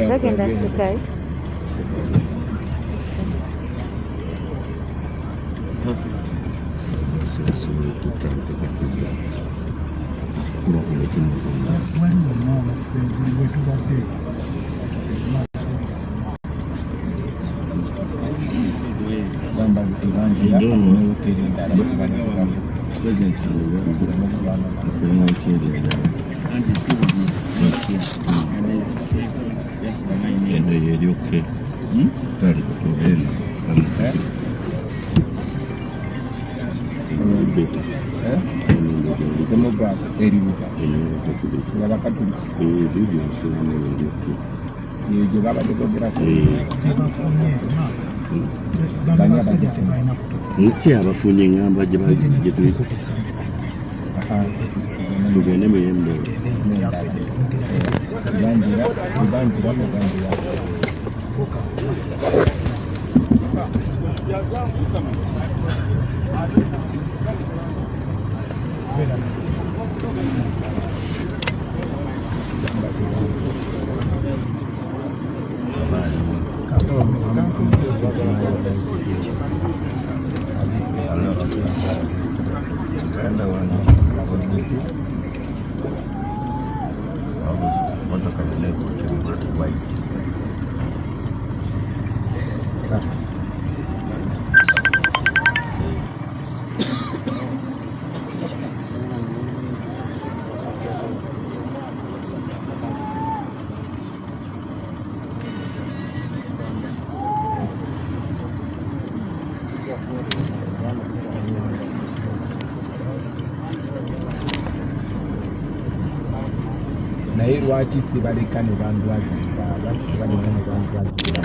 Bagenda sikai. Nsi abafunye ngamba gye tuli tugende muyembe naye lwaki sibaleka ne bandwalira lwaki sibaleka ne bandwalira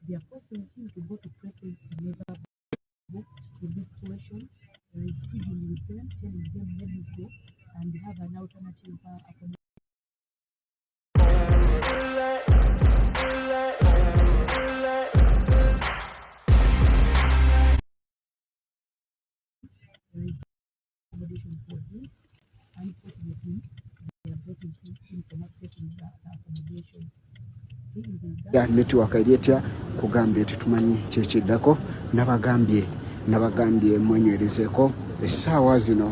They are forcing him to go to places he never booked in this situation. He is pleading with them, telling them let me go and have an alternative accommodation. There is accommodation for him. Unfortunately, they are blocking him from accessing the accommodation. Netiwaka eryetya kugambye tetumanyi kyekiddako nabagambye mwenywerezeeko essaawa zino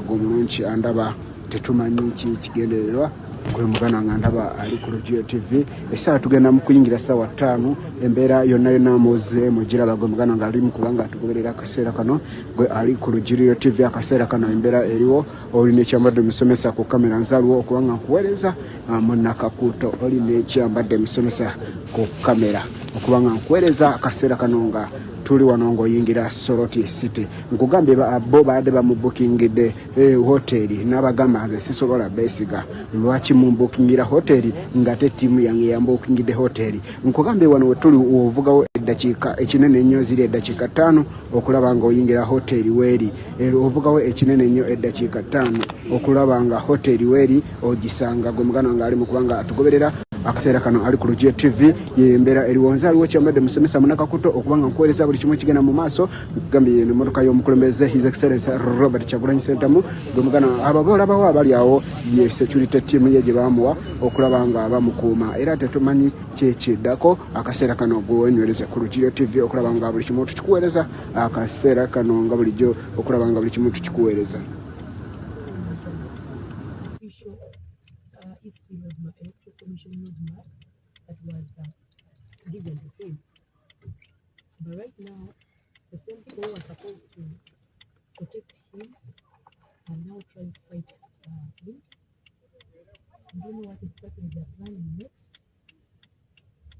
gomulungi andaba tetumanyi kigendererwa gwe mugana nga ndaba ali ku Rugio TV essaawa tugenda mu kuyingira ssaawa 5 embeera yonna muze mugiraba gwe mugana nga ali mu kubanga atugoberera akaseera kano gwe ali ku Rugio TV akaseera kano embeera eriwo olina ekyambadde musomesa ku kamera nzaliwo okubanga nkuweereza munnakakuuto olina ekyambadde musomesa ku kamera okubanga nkuweereza akaseera kano nga tuli wano ng'oyingira Soroti City nkugambye bo baadde bamubookingidde hoteri n'abagamba nze sisobola beesiga lwaki mumbukingira hoteri ng'ate ttiimu yange yambuukingidde hoteri nkugambye wano we tuli ovugawo eddakiika ekinene ennyo ziri eddakiika 5 okulaba ng'oyingira hoteri weeri ovugawo ekinene ennyo eddakiika 5 okulaba nga hoteri weeri ogisanga gwe mugano ng'ali mu kubanga atugoberera akaseera kano ali ku Lugiye TV yembeera eriwonza aliwo kyambadde musomesa munakakuto okubanga nkuweereza buli kimu ekigenda mu maaso nkugambye eno emmotoka y'omukulembeze His Excellency Robert Kyagulanyi Ssentamu gwe mugano ababolabawo abali awo ye security team ye gye baamuwa okulaba nga bamukuuma era tetumanyi kyekiddako akaseera kano gwewenywereze ku Lugiye TV okulaba nga buli kimu tukikuweereza akaseera kano nga bulijjo okulaba nga buli kimu tukikuweereza. Commission roadmap that was given to him. But right now, the same people who are supposed to protect him are now trying to fight him. I don't know what exactly they are planning next.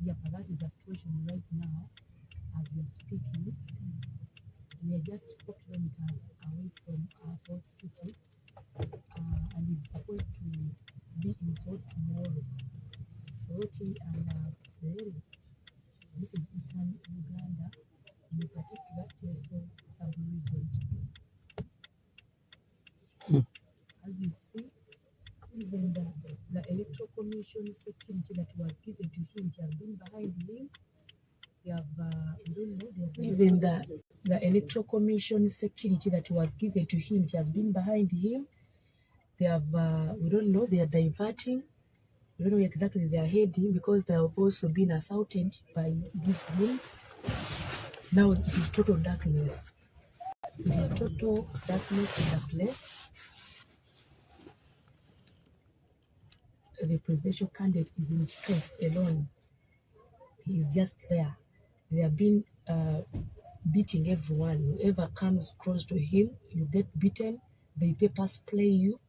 Yeah, but that is the situation right now as we are speaking. We are just 4 kilometers away from Salt City and he's supposed to be in Salt tomorrow. Soroti and Sereri. This is Eastern Uganda, in particular Teso sub-region. As you see, even the Electoral Commission security that was given to him, it has been behind him. They have, we don't know, even the Electoral Commission security that was given to him, it has been behind him. They have, we don't know, they are diverting. We don't know exactly they are heading because they have also been assaulted by these goons. Now it is total darkness. It is total darkness in the place. The presidential candidate is in stress alone. He is just there. They have been beating everyone. Whoever comes close to him, you get beaten. They pepper spray you.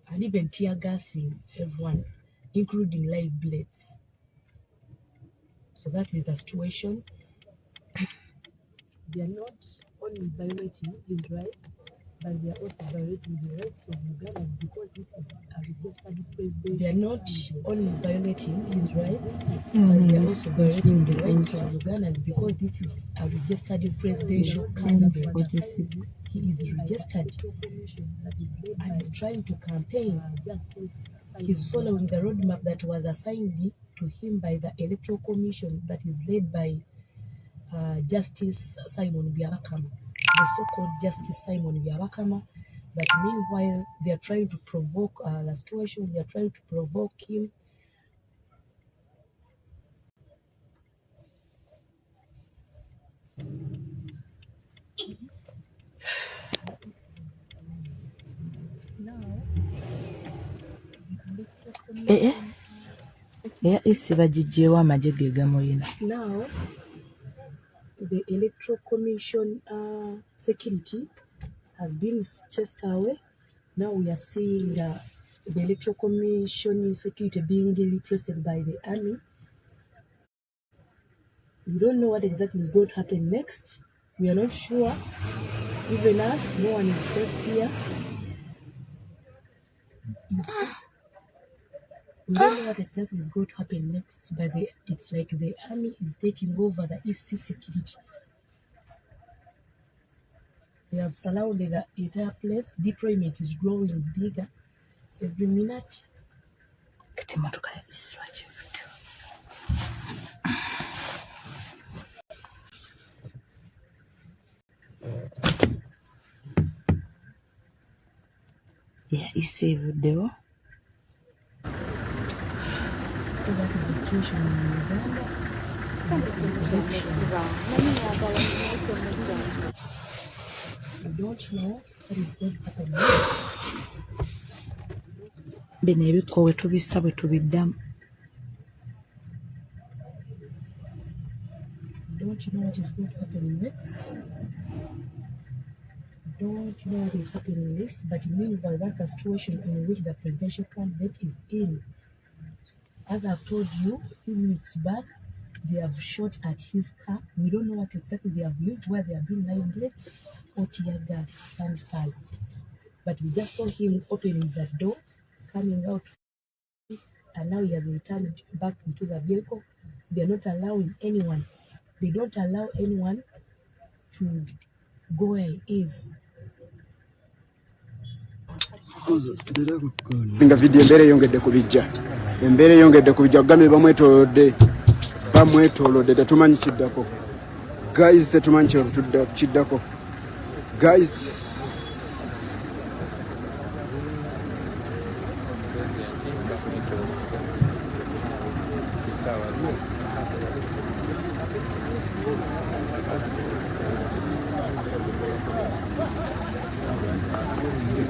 And even tear gassing everyone, including live bullets. So that is the situation. They are not only violating his rights, but they are also violating the rights of Uganda because this is a registered president. They are not only violating his rights, but they are also violating the rights of Uganda because this is a registered presidential candidate. He is registered and is trying to campaign. He's following the roadmap that was assigned to him by the Electoral Commission that is led by Justice Simon Byabakama, the so-called Justice Simon Byabakama. But meanwhile, they are trying to provoke the situation. They are trying to provoke him. Now, the Electoral Commission security has been chased away. Now we are seeing the Electoral Commission security being replaced by the army. We don't know what exactly is going to happen next. We are not sure. Even us, no one is safe here. We don't know what exactly is going to happen next, but it's like the army is taking over the East security. They have surrounded the entire place. Deployment is growing bigger every minute. Yeah, he saved the So that is the situation in Uganda. We don't know what is going to happen next. bino ebikoowe tubissa bwe tubiddamu. Don't know what is going to happen next. Don't know what is happening next. But meanwhile, that's the situation in which the presidential candidate is in. As I've told you a few minutes back, they have shot at his car. We don't know what exactly they have used, where they have been live bullets or tear gas canisters. But we just saw him opening that door, coming out, and now he has returned back into the vehicle. They're not allowing anyone. They don't allow anyone to go where he is. Nga video embere yongedde kubijja. Embere yongedde kubijja gambe bamwetolodde tetumanyi kiddako. Guys tetumanyi kiddako. Guys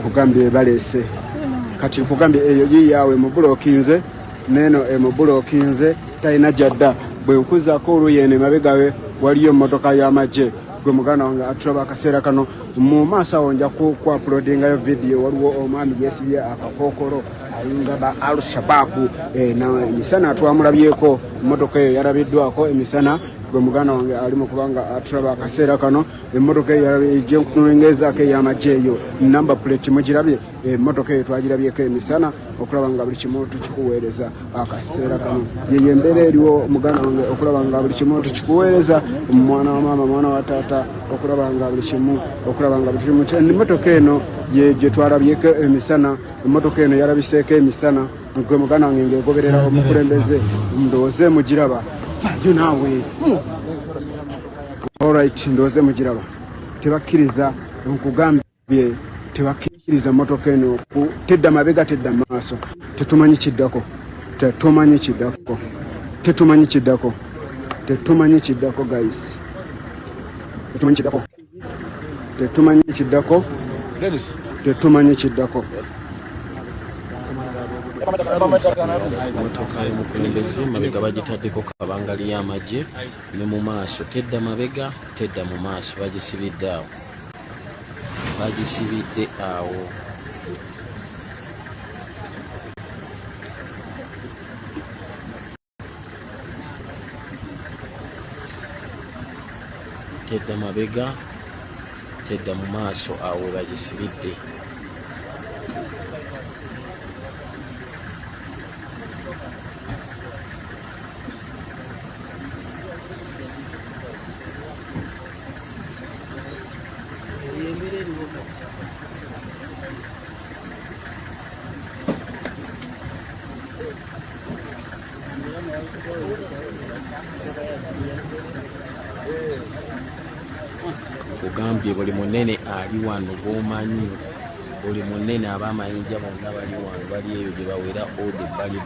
kugambye balese kati kugambye eyo yiyawe mu bulokinze neno mu bulokinze tayina jadda bwe nkuzaako oluyene mabegawe waliyo emmotoka y'amagye gwe muganda wange atuba akaseera kano mu maaso awo nja ku uploadingayo video waliwo omwami yesibye akakookolo alinga ba al-shababu na emisana atwamulabyeko emmotoka eyo yalabiddwako emisana gwe muganda wange ali mu kubanga atulaba akaseera kano emmotoka ejje nkunolengezaako ey'amagye eyo number plate mugirabye emmotoka eyo twagirabyeko emisana okulaba nga buli kimu tukikuweereza akaseera kano yeyo embeera eriwo muganda wange okulaba nga buli kimu tukikuweereza mwana wa maama mwana wa taata okulaba nga buli kimu emmotoka eno ye gye twalabyeko emisana emmotoka eno yalabiseeko emisana gwe muganda wange ng'egoberera omukulembeze ndowooze mugiraba fayo naawe alright ndowooze mugiraba tebakkiriza nkugambye tebakkiriza mmotoka eno tedda mabega tedda maaso tetumanyi kiddako guys tetumanyi kiddako Motoka y'omukulembeze mabega bagitaddeko kabangali y'amagye ne mu maaso tedda mabega tedda mu maaso bagisibidde awo tedda mabega tedda mu maaso awo bagisibidde. Kugambye buli munene ali wano bw'omanyi buli munene ab'amayinja bonna bali wano bali eyo gye bawera ode bali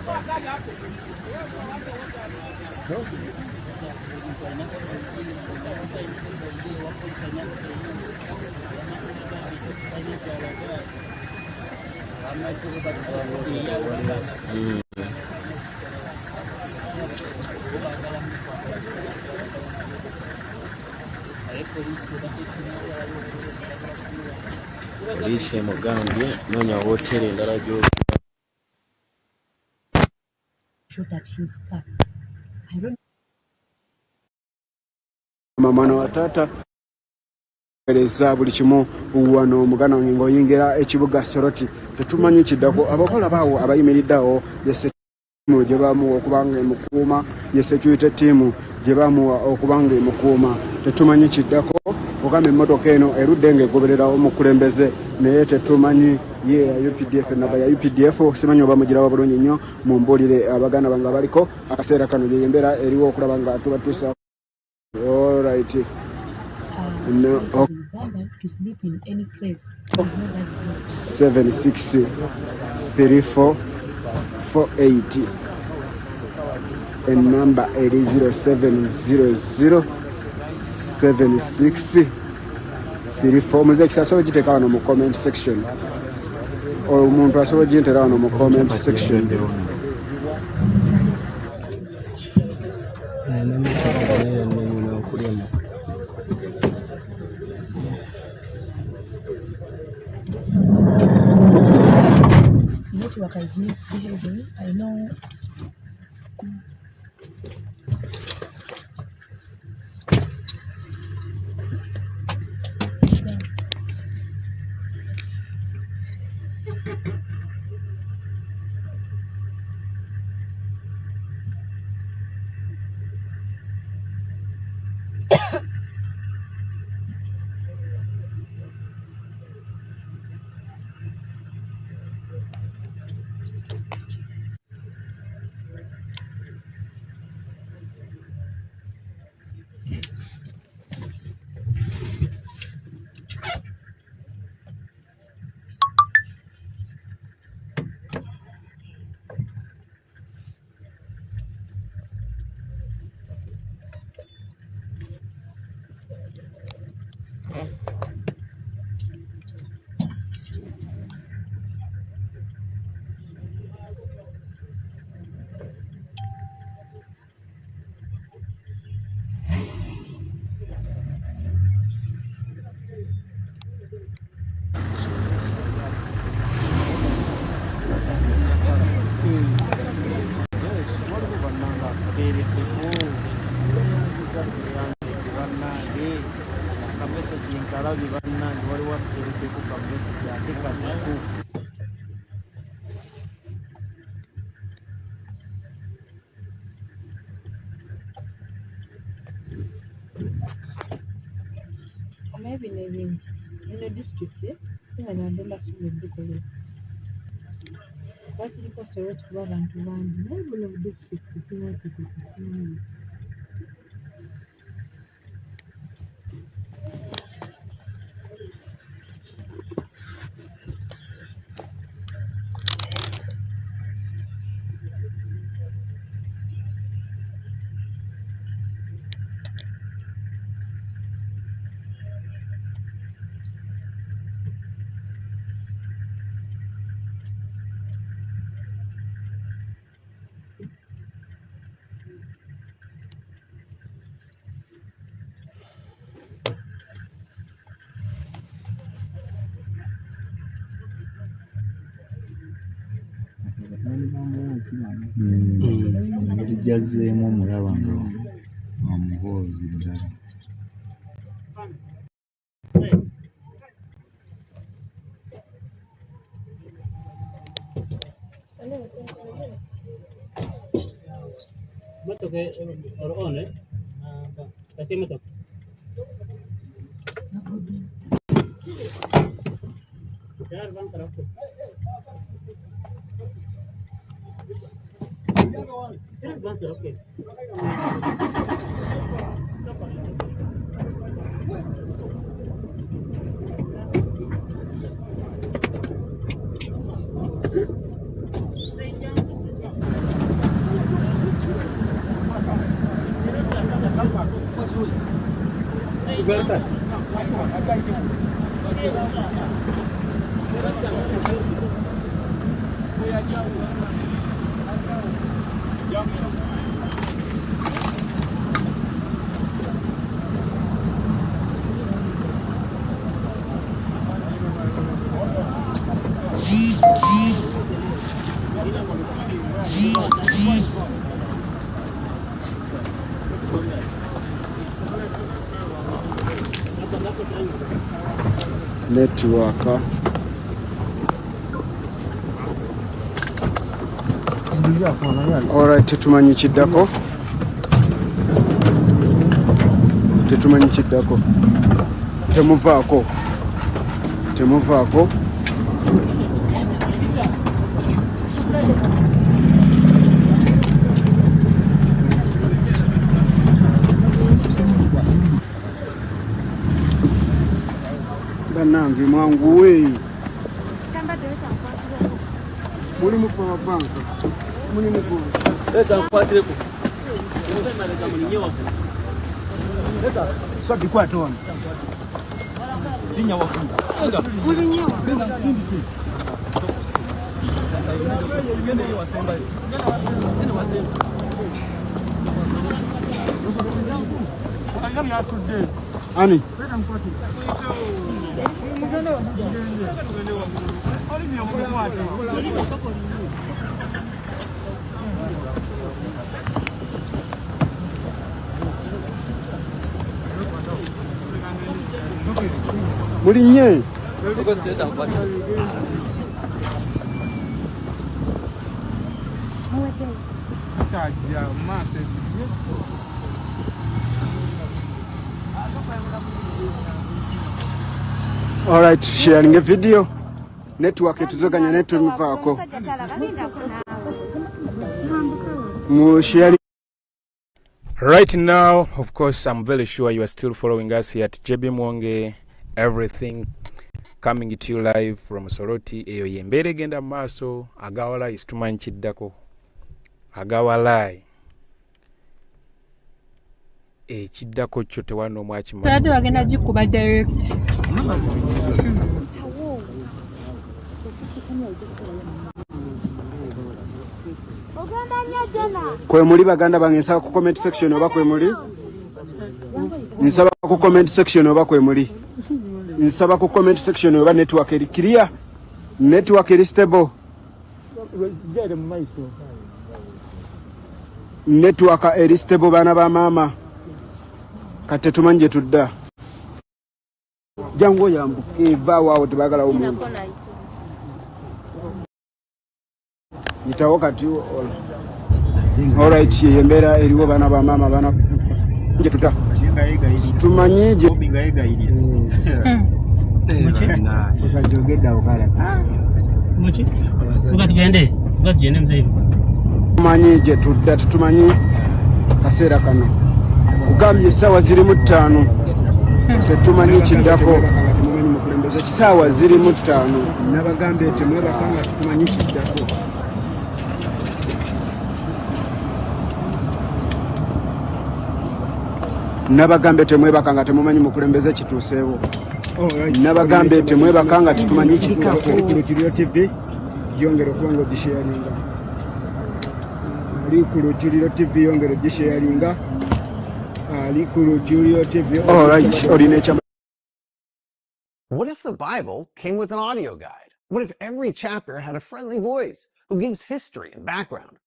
Poliisi emugambye noonya wooteri endala mwana wa taata ereza buli kimu wano omuganda wange ng'oyingira ekibuga Soroti tetumanyi kiddako abakola baawo abayimiriddeawo yesetiimu gye bamuwa okubanga emukuuma yesekyuyite ttiimu gye bamuwa okubanga emukuuma tetumanyi kiddako ogamba emmotoka eno erudde ng'egoberera omukulembeze naye tetumanyi ye ya UPDF naba ya UPDF simanyi oba mugirawo bulungi nnyo mumbuulire abaganda bange abaliko akaseera kano ye embeera eriwo okulaba nga tubatuusa alright no, okay. To sleep in any place. 763448 and number 807007634 muzekisa asobola giteeka wano mu comment section omuntu asobola gintera wano mu comment section Network is misbehaving. I know. Maybe in a district, singing and the last one because what you call sorrow to run and to run, maybe of district is similar to the Jazzeemu omulaba nga omuhoozi ddala. Network. Alright, tetumanyi kiddako. Temuvaako. Banange mwanguwe. Mulimu kwa banka. Mulimu kwa. Leta kwatireko. Leta mulinyewa. Leta sadi kwa tona. Linya wafu. Enda. Mulinyewa. Nenda sindisi. Ngene yi wasemba. Ngene wasemba. Ngani asude. Ani. Mulinye. All right, sharing a video. Network etuzoganya netumivaako. Mu sharing. Right now, of course, I'm very sure you are still following us here at JB Mwonge. Everything coming to you live from Soroti. Eyo yembere genda maaso agawala isitumanyi kiddako. Agawalai. Kiddako kyo tewano mwakimanyi. Tade wagenda gikuba direct. Kwe muli baganda bange nsaba ku comment section oba kwe muli? Nsaba ku comment section oba kwe muli? Nsaba ku comment section oba network eri clear? Network eri stable? Network eri stable bana ba mama. Kate tumanje tudda. Jango yambuke va wao tebagala omuntu. Itawo kati all right yembera eriwo bana ba mama bana nje tuta tumanyije binga yegayirira ukajogeda ukala muchi ukatugende mzee tumanyije tuta tumanyi kasera kano kugambye sawa ziri mu 5 tetumanyi kiddako sawa ziri mu 5 nabagambye temwe bakanga tumanyi kiddako nabagambe temwebakanga temumanyi mukulembeze kituuseewo nabagambe temwebakanga tetumanyi kiddako Kiryo TV yongera okuba gisharinga Kiryo TV yongera gisharinga Kiryo TV all right olina. What if the Bible came with an audio guide? What if every chapter had a friendly voice who gives history and background?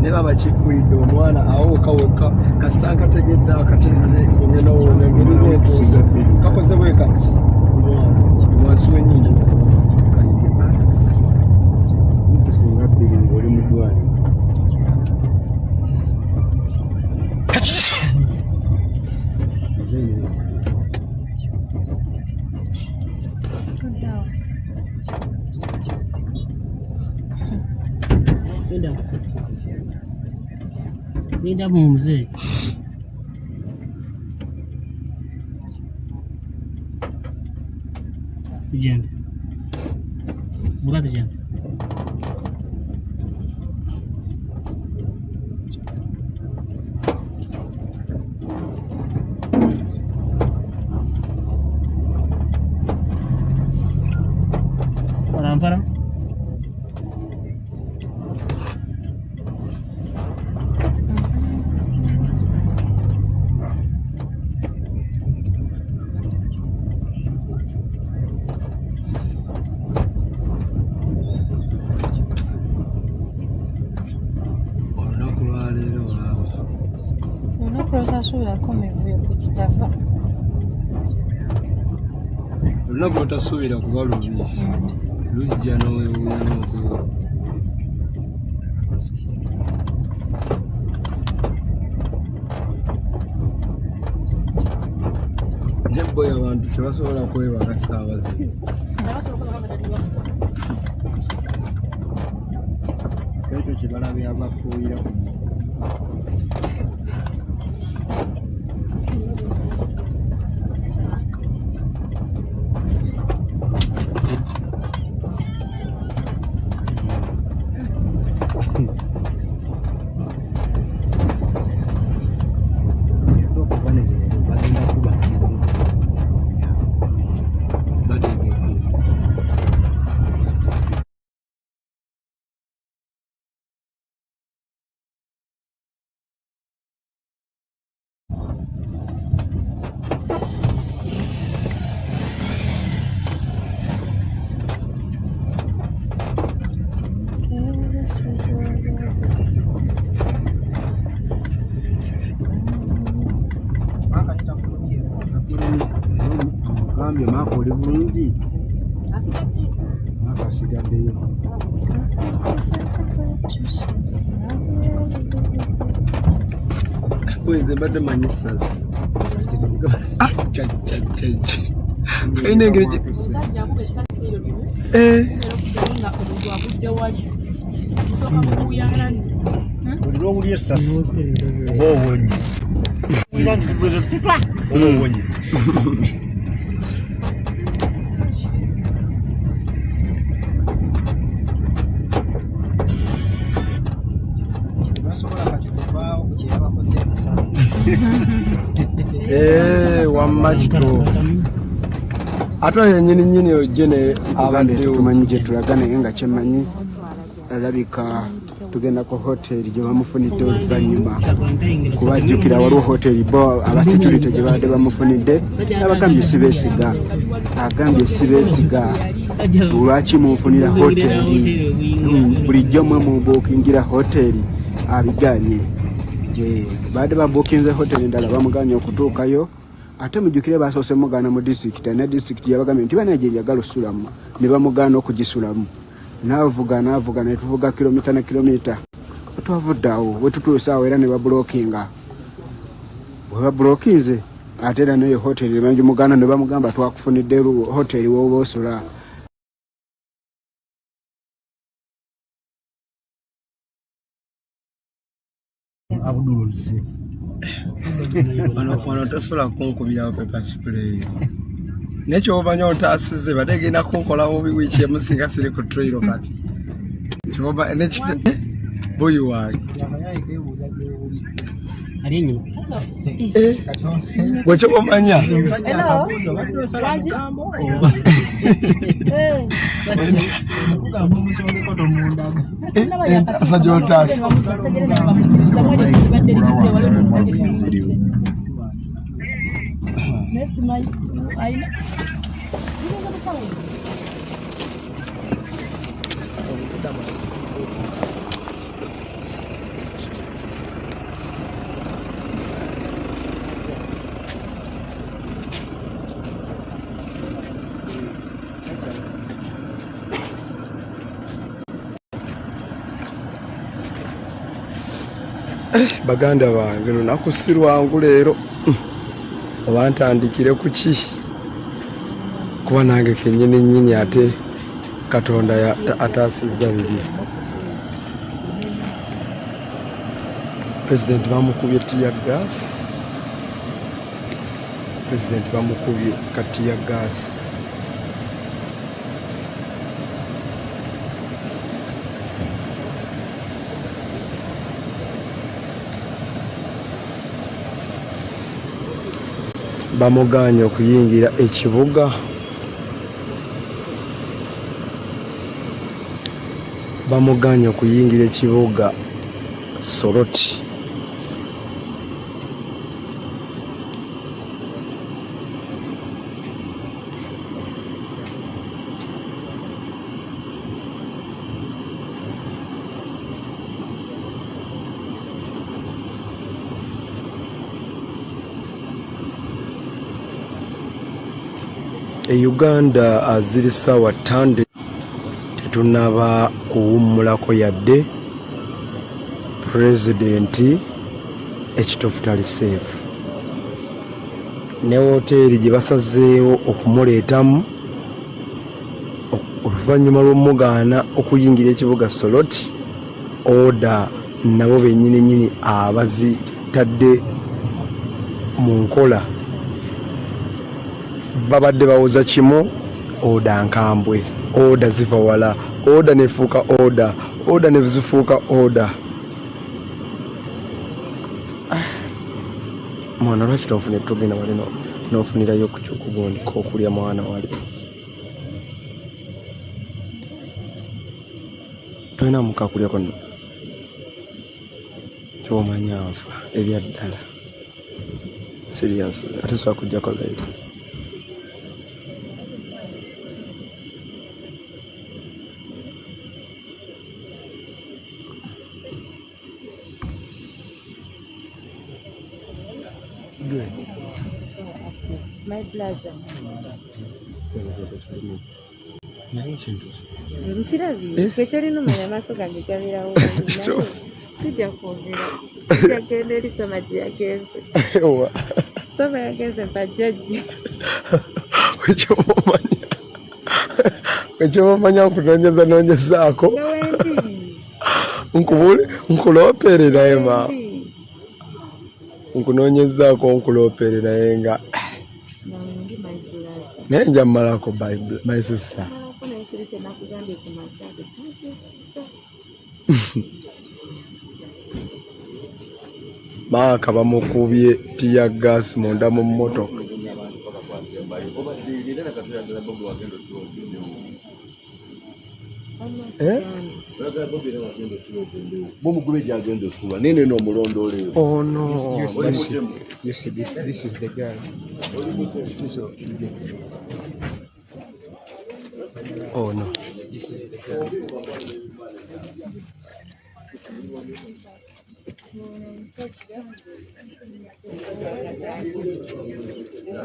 Neba bachifuide omwana awoka woka kasitanga tegedda akategedde ngeno ngeno ntose kakoze bweka mwasi wenyinyi ntusinga bili ngoli mudwali Nenda mumze. Tujende. Buka tujende. Para. Olunaku lwotasuubira kuba lubi lujja n'owewuunyuukuba nebboyo abantu tebasobola kwebaka ssaawa zino ekyo kibalabe abafuuyira bulungi akasigaddeyo wenze mbadde manyi sasi ayina engeri buli lwowulya essasi oba owonye ira nti tuta oba owonye wamma kituufu ate oyo nyini ojene abadde tumanyi gye tulaga naye nga kyemanyi alabika tugenda ku hoteri gye bamufunidde oluvannyuma kubajjukira waliwo hoteri bo abasecurity gye babadde bamufunidde abagambye sibeesiga agambye sibeesiga lwaki munfunira hoteri bulijjo mwe mubuukingira hoteri abiganye baadde babuukinze hoteri endala bamuganye okutuukayo ate mujjukire basoose mugaana mu disitulikiti ne disitulikiti yabagambye nti bana gye njagala osulamu ne bamugaana okugisulamu n'avuga ne tuvuga kilomita ne kilomita twavudde awo we tutuuse awo era ne babulookinga bwe babulookinze ate era neyo hoteri bangi mugaana ne bamugamba twakufunidde hoteri w'oba osula wano tosobola kunkubirawo pepa spray nekyomanyi ontaasize badde genda kunkola bubi wiiki emu singa siri ku trailo kati boyi wange bwekyobamanya asa gyotaasi baganda bange lunaku si lwangu leero oba ntandikire ku ki kuba nange kennyini ate katonda ataasizza bibi pulezidenti bamukubye tiya gaasi pulezidenti bamukubye katiya gaasi bamuganye okuyingira ekibuga Soroti Uganda aziri sawa tande tetunaba kuwummulako yadde pulezidenti ekitofu tali safe ne hoteri gye basazeewo okumuleetamu oluvannyuma lw'omugaana okuyingira ekibuga Soroti oda nabo bennyini abazitadde mu nkola babadde bawoza kimu oda nkambwe oda ziva wala oda nefuuka oda nezifuuka oda mwana lwaki tonfunire tugenda wali nofunirayo kugundi kokulya mwana wali tolina mukakulya kono kyomanyi afa ebyaddala serious ate sobola kujjako live My plaza. Nkirabye kyekyolina omanya amaaso gange gabirawo naye tujja kwogera tujja kugenda eri Soma gye yagenze Soma yagenze bajjajja ekyobamanya nkunoonyezaako nkuloopere naye ma nkunoonyezaako nkuloopere naye nga naye nja mmalako my sister maaka bamukubye tiya gaasi munda mu mmotoka Oh no. You see this is the girl. Oh no. This is the girl.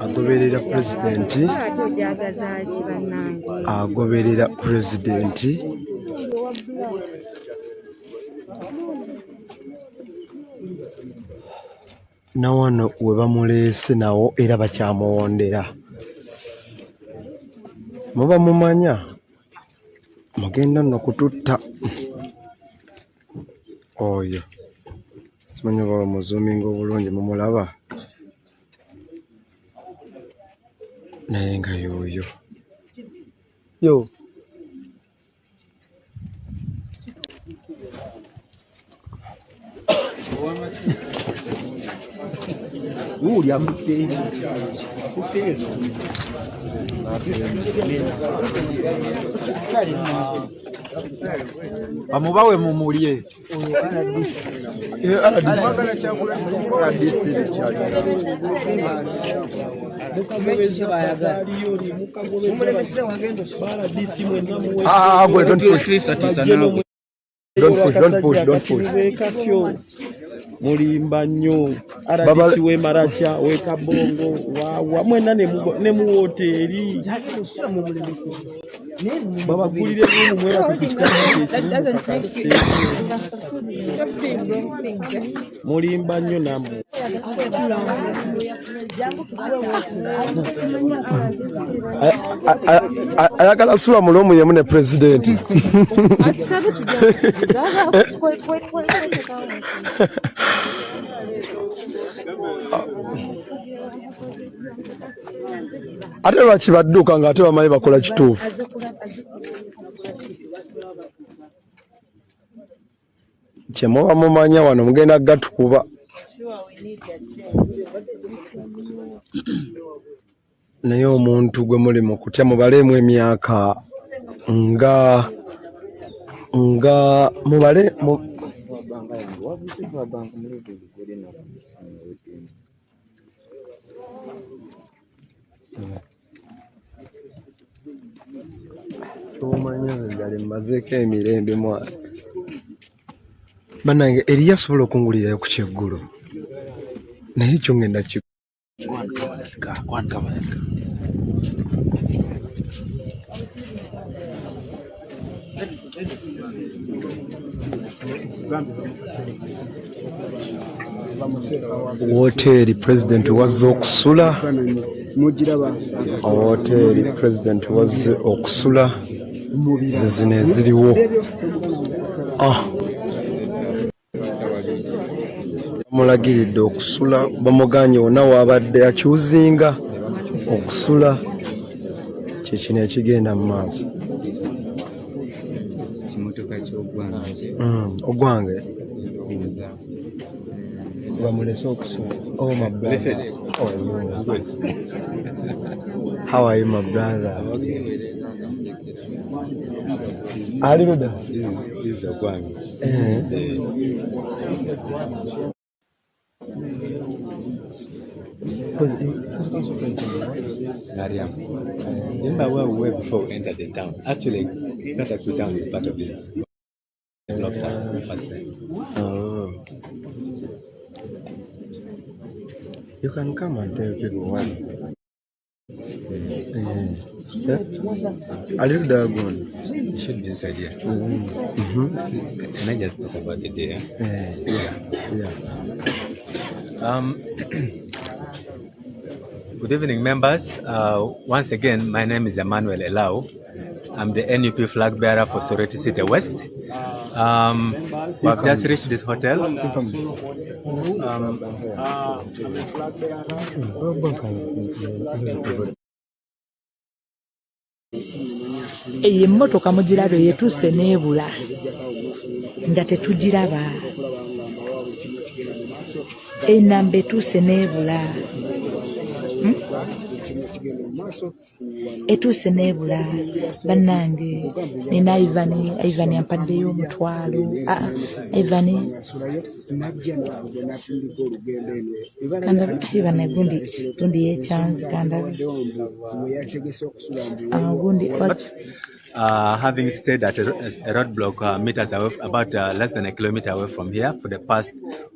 Agoberera pulezidenti agoberera pulezidenti na wano we bamuleese nawo era bakyamuwondera muba mumanya mugenda nno kututta oyo simanyi oba bamuzuuminga obulungi mumulaba naye nga yoyo yo ulya kuteera bamubawe mumulye Don't push. mulimba nnyo aradisi we maracha we kabongo wa mwena ne mu hoteli baba kulire mu mwera kukichika mulimba nnyo nambo ayagala sula mulomu yemu ne president ate lwaki badduka nga ate bamanyi bakola kituufu kyemuba mumanya wano mugenda gatukuba naye omuntu gwe muli mu kutya mubaleemu emyaka nga mubale kyomanya ngali mmazeeko emirembe mwana bannange eriyo asobola okungulirayo ku kyeggulo naye ekyo ngenda woteeri pulezidenti wazze okusula woteeri pulezidenti wazze okusula zizino eziriwo bamulagiridde okusula bamuganye wonna wabadde akyuzinga okusula kyekino ekigenda mu maaso ogwange bamulese okusula. Oh my brother. Oh, how are you, my brother? Aliruda. This is a guang. Mariam. Remember where we were before we entered the town? Actually, Katakuri town is part of this. They blocked us the first time. Oh. You can come and tell people why. A little dragon. It should be inside here. Can I just talk about the day? Good evening, members. Once again, my name is Emmanuel Elau. I'm the NUP flag bearer for Soroti City West. We have just reached this hotel. Eyo emmotoka mugirabe yetuuse n'ebula nga tetugiraba. Enamba etuuse n'ebula. Etuuse n'ebula bannange nina Ivan yampaddeyo omutwalo. Ivan kandabe Ivan gundi yekyanzi kandabe gundi having stayed at a roadblock meters away, about less than a kilometer away from here for the past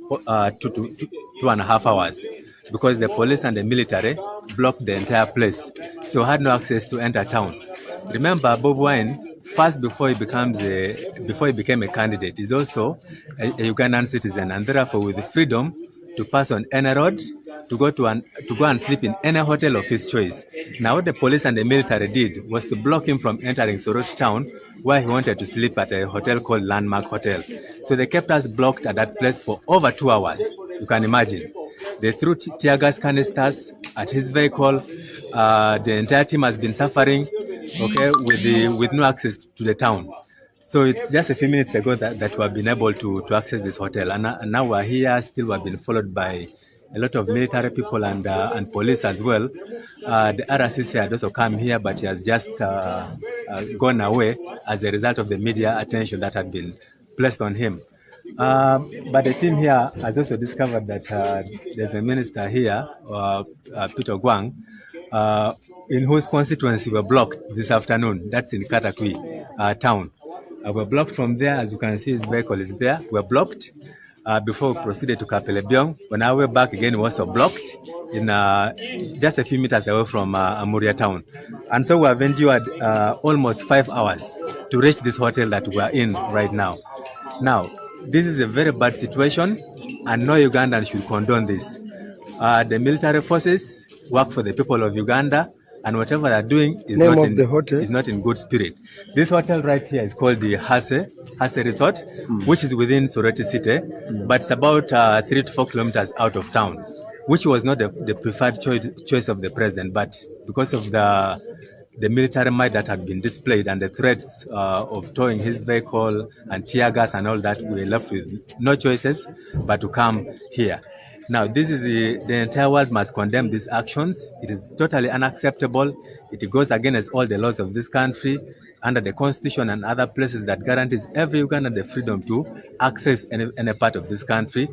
2.5 hours, because the police and the military blocked the entire place, so had no access to enter town. Remember, Bobi Wine, first before he became a candidate, is also a Ugandan citizen, and therefore with the freedom to pass on any road, to go and sleep in any hotel of his choice. Now, what the police and the military did was to block him from entering Soroti town, where he wanted to sleep at a hotel called Landmark Hotel. So they kept us blocked at that place for over 2 hours. You can imagine. They threw tear gas canisters at his vehicle. The entire team has been suffering, okay, with no access to the town. So it's just a few minutes ago that we have been able to access this hotel, and now we're here. Still, we've been followed by a lot of military people and police as well. The RCC had also come here, but he has just gone away as a result of the media attention that had been placed on him. But the team here has also discovered that there's a minister here, Peter Gwang, in whose constituency were blocked this afternoon. That's in Katakwi town. We're blocked from there. As you can see, his vehicle is there. We're blocked before we proceeded to Kapelebyong. When I went back again, we were also blocked in just a few meters away from Amuria town. And so we have endured almost 5 hours to reach this hotel that we are in right now. Now, this is a very bad situation, and no Ugandan should condone this. The military forces work for the people of Uganda, and whatever they're doing is not in good spirit. This hotel right here is called the Hase Resort, which is within Soroti City, but it's about 3 to 4 kilometers out of town, which was not the preferred choice of the president, but because of the military might that had been displayed and the threats of towing his vehicle and tear gas and all that, we were left with no choices but to come here. Now, this is the entire world must condemn these actions. It is totally unacceptable. It goes against all the laws of this country, under the constitution and other places that guarantees every Ugandan the freedom to access any part of this country,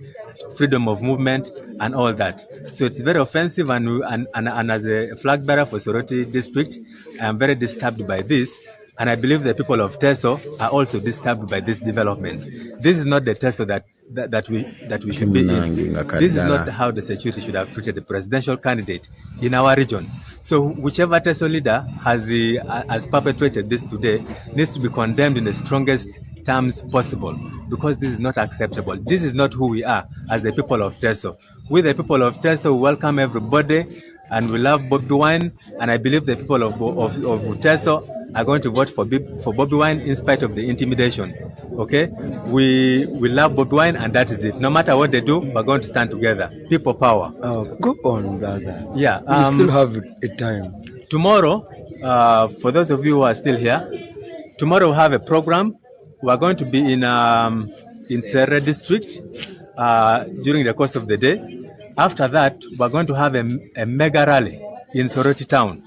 freedom of movement and all that. So it's very offensive, and as a flag bearer for Soroti district, I am very disturbed by this. And I believe the people of Teso are also disturbed by these developments. This is not the Teso that we should be in. This is not how the security should have treated the presidential candidate in our region. So whichever Teso leader has perpetrated this today needs to be condemned in the strongest terms possible, because this is not acceptable. This is not who we are as the people of Teso. We, the people of Teso, welcome everybody, and we love Bobi Wine, and I believe the people of Teso are going to vote for Bobi Wine in spite of the intimidation. Okay, we love Bobi Wine, and that is it. No matter what they do, we're going to stand together. People power. Go on, brother. Yeah, we still have a time. Tomorrow, for those of you who are still here, tomorrow we'll have a program. We're going to be in Serra district during the course of the day. After that, we're going to have a mega rally in Soroti town.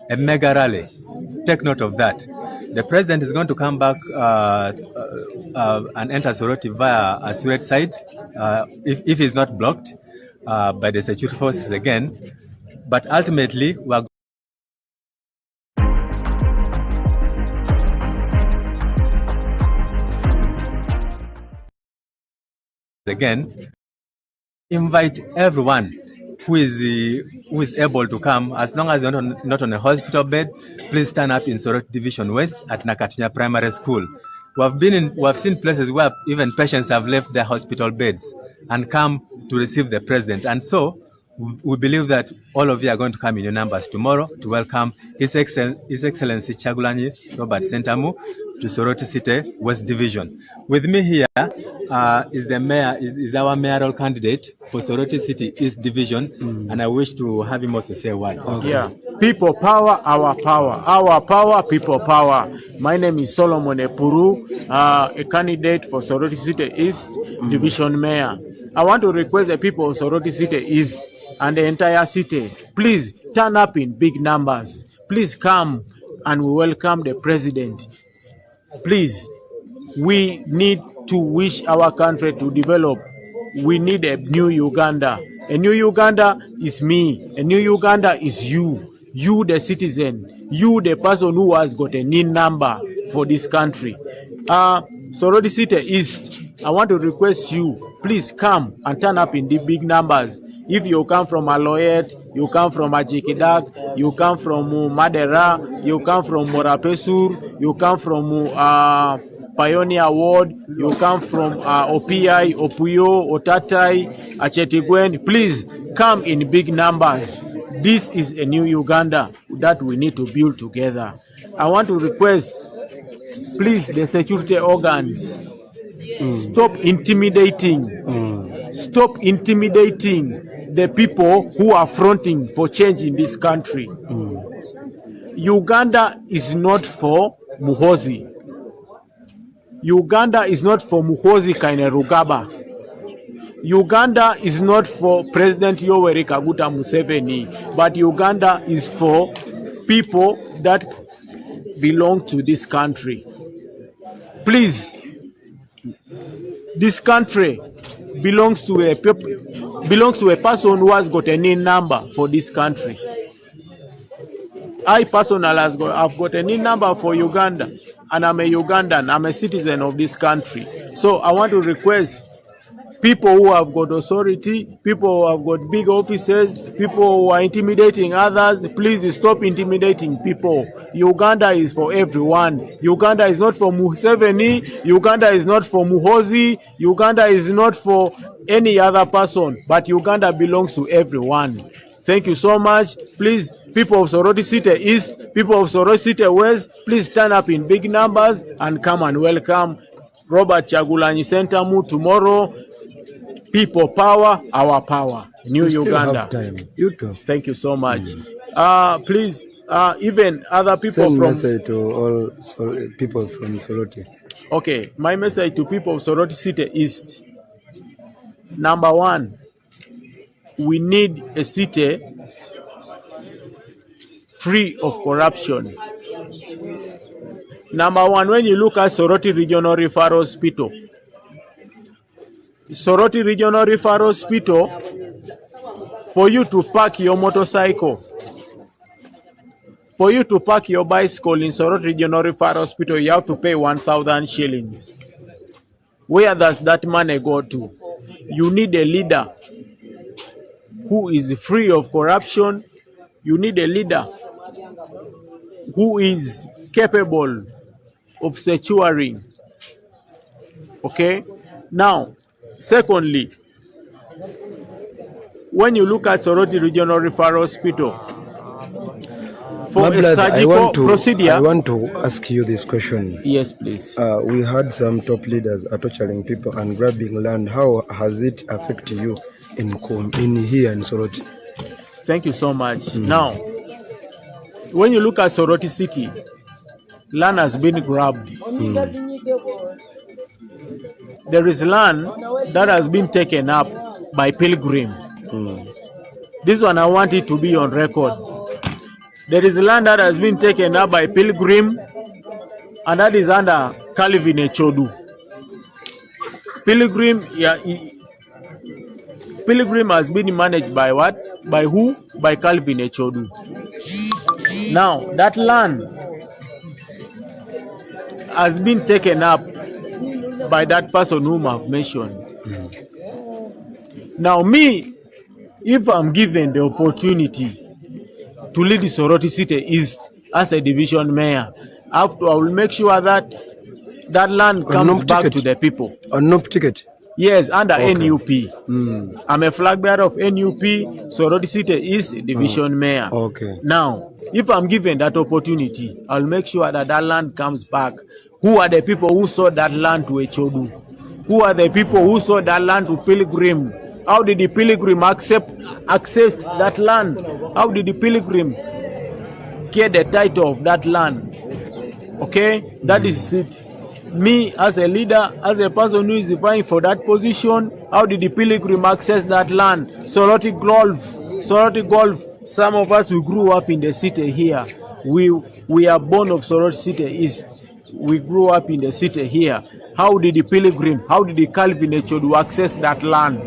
A mega rally. Take note of that. The president is going to come back and enter Soroti via a Suret side, if he's not blocked by the security forces again. But ultimately, we're invite everyone who is able to come, as long as you're not on a hospital bed, please stand up in Soroti Division West at Nakatunya Primary School. We've seen places where even patients have left their hospital beds and come to receive the president. And so we believe that all of you are going to come in your numbers tomorrow to welcome His Excellency Chagulanyi Robert Sentamu to Soroti City West Division. With me here is the mayor, is our mayoral candidate for Soroti City East Division, and I wish to have him also say a word. Okay. Yeah. People power, our power. Our power, people power. My name is Solomon Epuru, a candidate for Soroti City East Division Mayor. I want to request the people of Soroti City East and the entire city, please turn up in big numbers. Please come and we welcome the president. Please, we need to wish our country to develop. We need a new Uganda. A new Uganda is me. A new Uganda is you. You, the citizen. You, the person who has got a NIN number for this country. Soroti City East, I want to request you, please come and turn up in the big numbers. If you come from Aloyet, you come from Ajikidak, you come from Madera, you come from Morapesur, you come from Pioneer Ward, you come from OPI, Opuyo, Otatai, Achetigwen, please come in big numbers. This is a new Uganda that we need to build together. I want to request, please, the security organs, stop intimidating. Stop intimidating the people who are fronting for change in this country. Uganda is not for Muhozi. Uganda is not for Muhozi Kainerugaba. Uganda is not for President Yoweri Kaguta Museveni, but Uganda is for people that belong to this country. Please, this country belongs to a person who has got a NIN number for this country. I personally have got a NIN number for Uganda, and I'm a Ugandan. I'm a citizen of this country. So I want to request people who have got authority, people who have got big offices, people who are intimidating others, please stop intimidating people. Uganda is for everyone. Uganda is not for Museveni. Uganda is not for Muhozi. Uganda is not for any other person, but Uganda belongs to everyone. Thank you so much. Please, people of Soroti City East, people of Soroti City West, please stand up in big numbers and come and welcome Robert Chagulanyi Sentamu tomorrow. People power, our power. New Uganda. Have time. You too. Thank you so much. Please, even other people Send from... message to all people from Soroti. Okay, my message to people of Soroti City East. Number one, we need a city free of corruption. Number one, when you look at Soroti Regional Referral Hospital, Soroti Regional Referral Hospital, for you to park your motorcycle, for you to park your bicycle in Soroti Regional Referral Hospital, you have to pay 1,000 shillings. Where does that money go to? You need a leader who is free of corruption. You need a leader who is capable of securing. Okay? Now, secondly, when you look at Soroti Regional Referral Hospital, for a surgical procedure... I want to ask you this question. Yes, please. We had some top leaders are torturing people and grabbing land. How has it affected you in here in Soroti? Thank you so much. Now, when you look at Soroti City, land has been grabbed. There is land that has been taken up by Pilgrim. This one I want it to be on record. There is land that has been taken up by Pilgrim, and that is under Calvin Echodu. Pilgrim has been managed by what? By who? By Calvin Echodu. Now, that land has been taken up by that person whom I've mentioned. Now, me, if I'm given the opportunity to lead Soroti City East as a division mayor, I will make sure that that land comes back to the people. On no ticket? Yes, under Okay. NUP. I'm a flag bearer of NUP, Soroti City East division mayor. Okay. Now, if I'm given that opportunity, I'll make sure that that land comes back. Who are the people who sold that land to Echodu? Who are the people who sold that land to Pilgrim? How did the Pilgrim access that land? How did the Pilgrim get the title of that land? Okay, that is it. Me as a leader, as a person who is vying for that position, how did the Pilgrim access that land? Soroti Golf. Some of us who grew up in the city here, we are born of Soroti City East. We grew up in the city here. How did the Pilgrim, how did the Calvin Echodu access that land?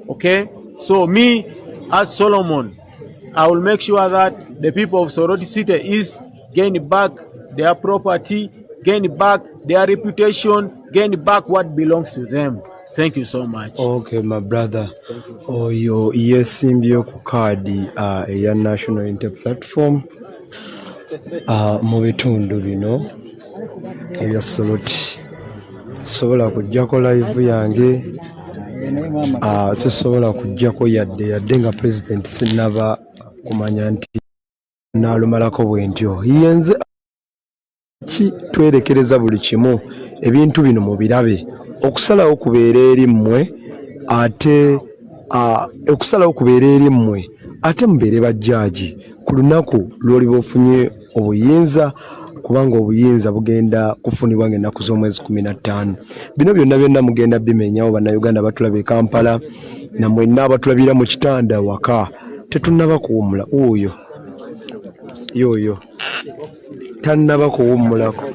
Okay, so me as Solomon, I will make sure that the people of Soroti City East gain back their property, gain back their reputation, gain back what belongs to them. Thank you so much. Okay, my brother. Oyo yesimbye ku kaadi eya National Unity Platform mu bitundu bino ebya Soroti. Sisobola kujjako live yange, sisobola kujjako yadde nga president sinaba kumanya nti naalumalako bwentyo. Yenze ki twerekereza buli kimu ebintu bino mu birabe okusalawo kubeera eri mmwe ate mubeere bajjaaji ku lunaku lw'oliba ofunye obuyinza, kubanga obuyinza bugenda kufunibwa ng'ennaku z'omwezi 15. Bino byonna mugenda bimenyawo bannayuganda batulaba e Kampala, namwenna abatulabira mu kitanda waka tetunnaba kuwummula. Yoyo tannaba kuwummulako.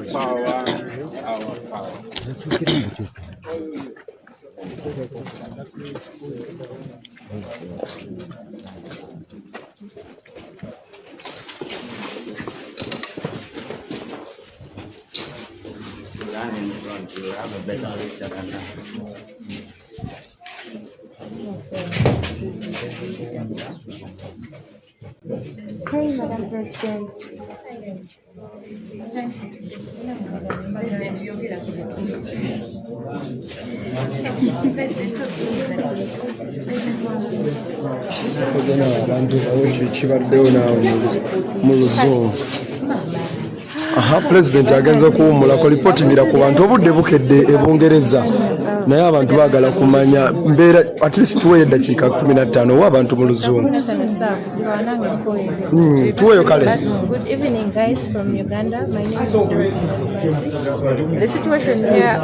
Hey, Madam President. Abantu bawulire kibaddewo naawe mu luzungu. President agenza kuwummulako lipotingira ku bantu obudde bukedde e Bungereza, naye abantu baagala kumanya mbeera at least tuweeyo eddakiika 15 owa abantu mu luzungu. Tuweeyo kale. Good evening, guys from Uganda. My name is Bobi. The situation here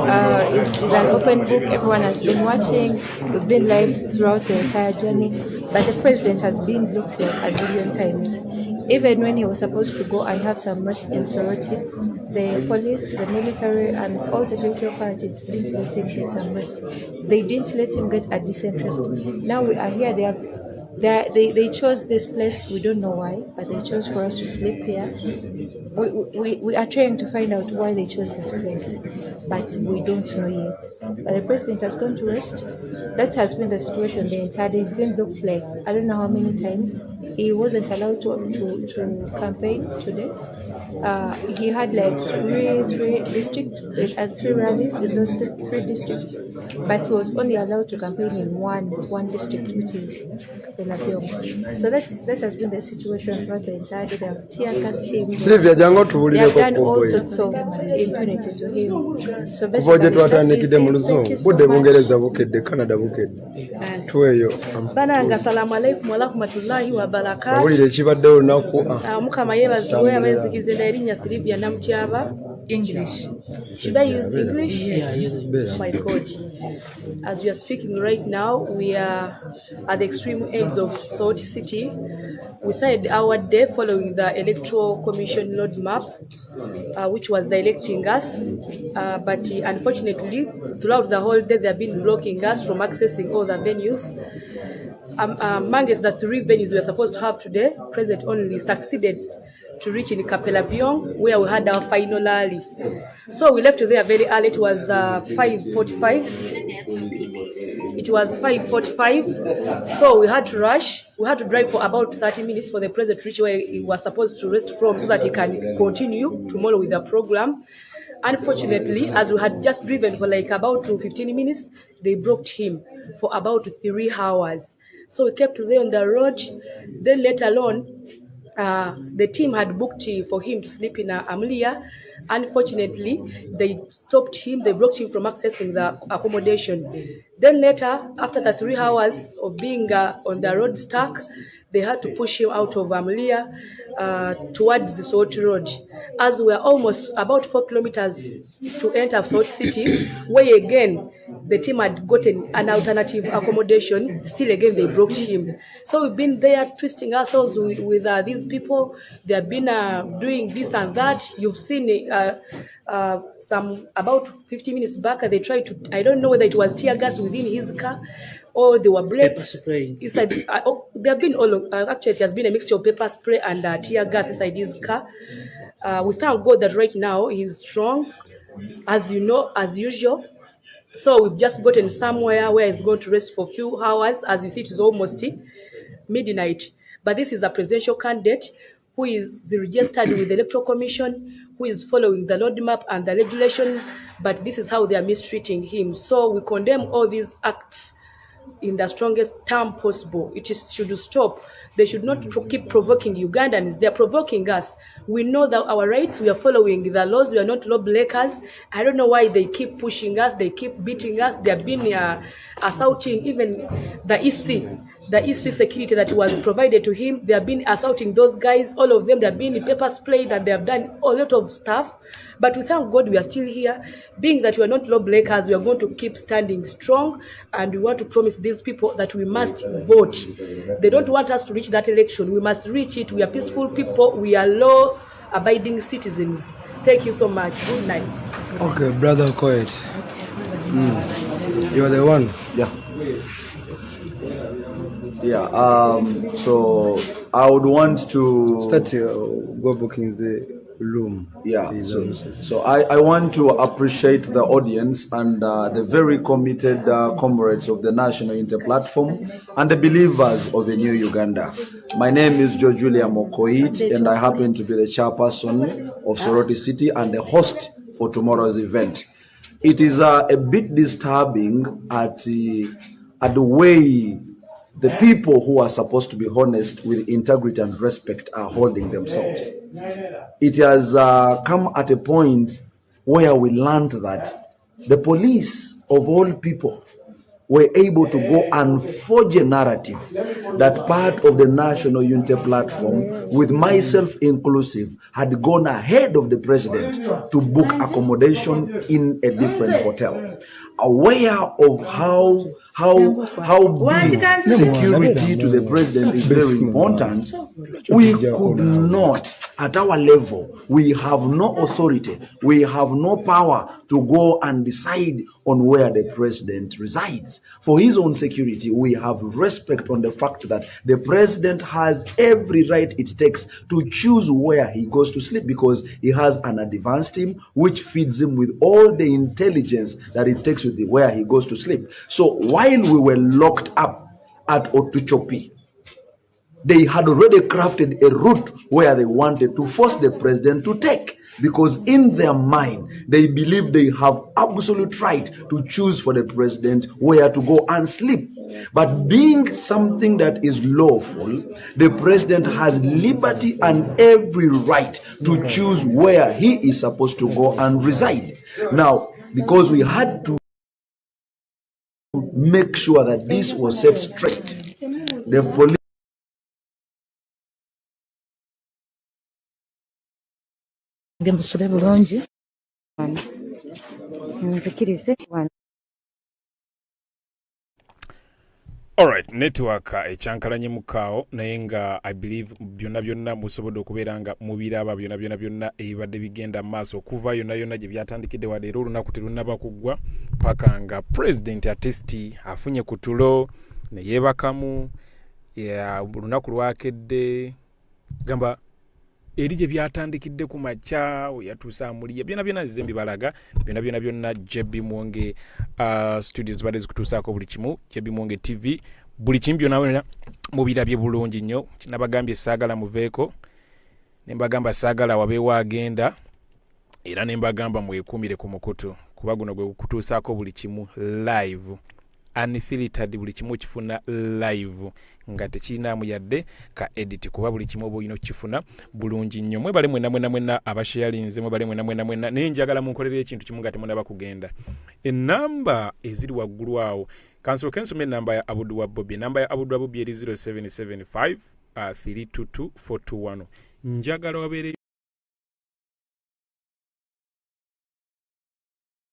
is an open book. Everyone has been watching. We've been live throughout the entire journey, but the president has been looked at a billion times. Even when he was supposed to go and have some rest in Soroti, the police, the military, and all security authorities didn't let him get some rest. They didn't let him get a decent rest. Now we are here. They chose this place. We don't know why, but they chose for us to sleep here. We are trying to find out why they chose this place, but we don't know yet. But the president has gone to rest. That has been the situation the entire day. He's been looked like I don't know how many times. He wasn't allowed to campaign today. He had like three districts and 3 rallies in those 3 districts, but he was only allowed to campaign in one district, which is Kapelebyong. So that has been the situation throughout the entire day. They have tear gassed him. They have done all sorts of impunity to him. So basically, Bananga salamu alaikum wa rahmatullahi wa barakatuh. Mukama yebaziwe abenzikizira erinnya Silivia Namutyaba. English. Should I use English? Yes. Oh my God. As we are speaking right now, we are at the extreme ends of Soroti City. We started our day following the Electoral Commission roadmap, which was directing us. But unfortunately, throughout the whole day, they have been blocking us from accessing all the venues. Amongst the 3 venues we were supposed to have today, President only succeeded to reach in Kapelebyong, where we had our final rally. So we left there very early. It was 5:45. It It was 5:45, so we had to rush. We had to drive for about 30 minutes for the president to reach where he was supposed to rest from so that he can continue tomorrow with the program. Unfortunately, as we had just driven for like about 15 minutes, they blocked him for about 3 hours. So we kept there on the road. Then later on, the team had booked for him to sleep in Amelia. Unfortunately, they stopped him. They blocked him from accessing the accommodation. Then later, after the 3 hours of being on the road stuck, they had to push him out of Amelia towards the Salt Road. As we are almost about 4 kilometers to enter Salt City, where again the team had gotten an alternative accommodation, still again they blocked him. So we've been there twisting ourselves with these people. They have been doing this and that. You've seen some about 50 minutes back, they tried to, I don't know whether it was tear gas within his car or there were bullets inside. There have been actually it has been a mixture of pepper spray and tear gas inside his car. We thank God that right now he's strong, as you know, as usual. So we've just gotten somewhere where he's going to rest for a few hours. As you see, it is almost midnight. But this is a presidential candidate who is registered with the Electoral Commission, who is following the roadmap and the regulations, but this is how they are mistreating him. So we condemn all these acts in the strongest term possible. It should stop. They should not keep provoking Ugandans. They are provoking us. We know that our rights, we are following the laws. We are not law breakers. I don't know why they keep pushing us. They keep beating us. They have been assaulting even the EC security that was provided to him. They have been assaulting those guys. All of them, they have been in pepper spray, and they have done a lot of stuff. But we thank God we are still here. Being that we are not law breakers, we are going to keep standing strong, and we want to promise these people that we must vote. They don't want us to reach that election. We must reach it. We are peaceful people. We are law-abiding citizens. Thank you so much. Good night. Okay, brother, go ahead. You are the one. Yeah. Yeah. So I would want to start go booking the room. Yeah. So I want to appreciate the audience and the very committed comrades of the National Unity Platform and the believers of the New Uganda. My name is George William Okoit, and I happen to be the chairperson of Sorority City and the host for tomorrow's event. It is a bit disturbing at the way the people who are supposed to be honest with integrity and respect are holding themselves. It has come at a point where we learned that the police of all people were able to go and forge a narrative that part of the National Unity Platform, with myself inclusive, had gone ahead of the president to book accommodation in a different hotel. Aware of how big security to the president is very important, we could not, at our level, we have no authority, we have no power to go and decide on where the president resides. For his own security, we have respect on the fact that the president has every right it takes to choose where he goes to sleep, because he has an advanced team which feeds him with all the intelligence that it takes with where he goes to sleep. So while we were locked up at Otuchopi, they had already crafted a route where they wanted to force the president to take, because in their mind, they believe they have absolute right to choose for the president where to go and sleep. But being something that is lawful, the president has liberty and every right to choose where he is supposed to go and reside. Now, because we had to make sure that this was set straight, the police Alright, network ekyankalanye mukaawo naye nga I believe byonna musobodde okubeera nga mubiraba byonna ebibadde bigenda maaso okuva yonna gye byatandikidde wadde era olunaku terunnaba kuggwa paka nga president atesti afunye ku tulo ne yeebakamu olunaku lwakedde gamba eri gye byatandikidde ku makya yatuusa muliya byonna nzize mbibalaga byonna JB Mwonge studios badde zikutuusaako buli kimu JB Mwonge TV buli kimu byonna mubirabye bulungi nnyo nabagambye saagala muveeko ne mbagamba saagala wabeewo agenda era ne mbagamba mwekuumire ku mukutu kuba guno gwe kutuusaako buli kimu live unfiltered buli kimu kifuna live nga tekinaamu yadde ka edit kuba buli kimu oba olina okifuna bulungi nnyo mwebale mwena abasharinze mwebale mwena naye njagala munkolere ekintu kimu nga temunaba kugenda enamba eziri waggulu awo kansooke nsome enamba ya Abudu wa Bobi enamba ya Abudu wa Bobi eri 0775 322 421 njagala wabeere